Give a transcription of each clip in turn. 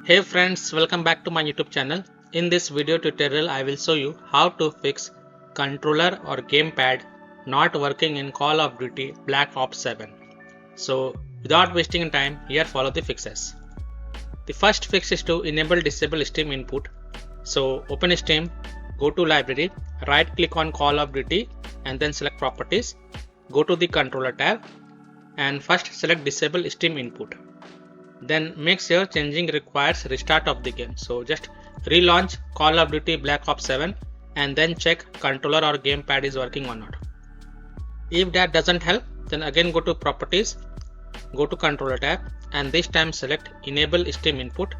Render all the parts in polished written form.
Hey friends, welcome back to my YouTube channel. In this video tutorial, I will show you how to fix controller or gamepad not working in Call of Duty Black Ops 7. So without wasting time, here follow the fixes. The first fix is to enable disable Steam input. So open Steam, go to library, right click on Call of Duty and then select properties. Go to the controller tab and first select disable Steam input. Then make sure changing requires restart of the game. So just relaunch Call of Duty Black Ops 7 and then check controller or gamepad is working or not. If that doesn't help, then again go to properties, go to controller tab and this time select enable Steam input.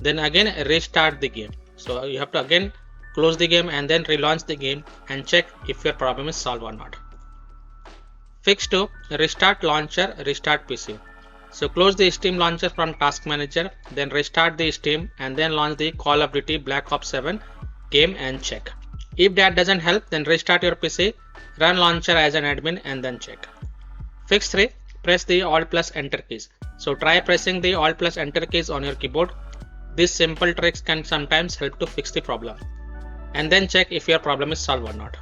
Then again restart the game. So you have to again close the game and then relaunch the game and check if your problem is solved or not. Fix 2. Restart launcher, restart PC. So close the Steam launcher from Task Manager, then restart the Steam and then launch the Call of Duty Black Ops 7 game and check. If that doesn't help, then restart your PC, run launcher as an admin and then check. Fix 3. Press the Alt plus Enter keys. So try pressing the Alt plus Enter keys on your keyboard. These simple tricks can sometimes help to fix the problem. And then check if your problem is solved or not.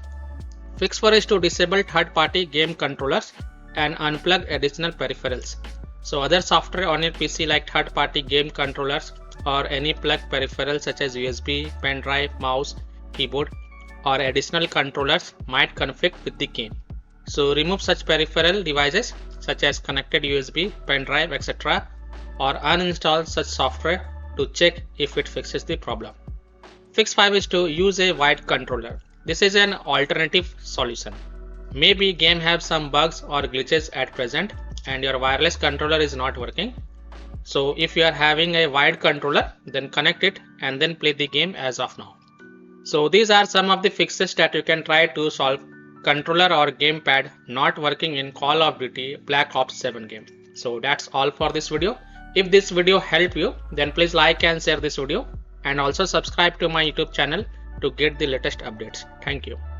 Fix 4 is to disable third-party game controllers and unplug additional peripherals. So other software on your PC like third-party game controllers or any plug peripherals such as USB, pen drive, mouse, keyboard or additional controllers might conflict with the game. So remove such peripheral devices such as connected USB, pen drive, etc. or uninstall such software to check if it fixes the problem. Fix 5 is to use a wired controller. This is an alternative solution. Maybe game have some bugs or glitches at present and your wireless controller is not working. So if you are having a wired controller, then connect it and then play the game as of now. So these are some of the fixes that you can try to solve controller or gamepad not working in Call of Duty Black Ops 7 game. So that's all for this video. If this video helped you, then please like and share this video and also subscribe to my YouTube channel to get the latest updates. Thank you.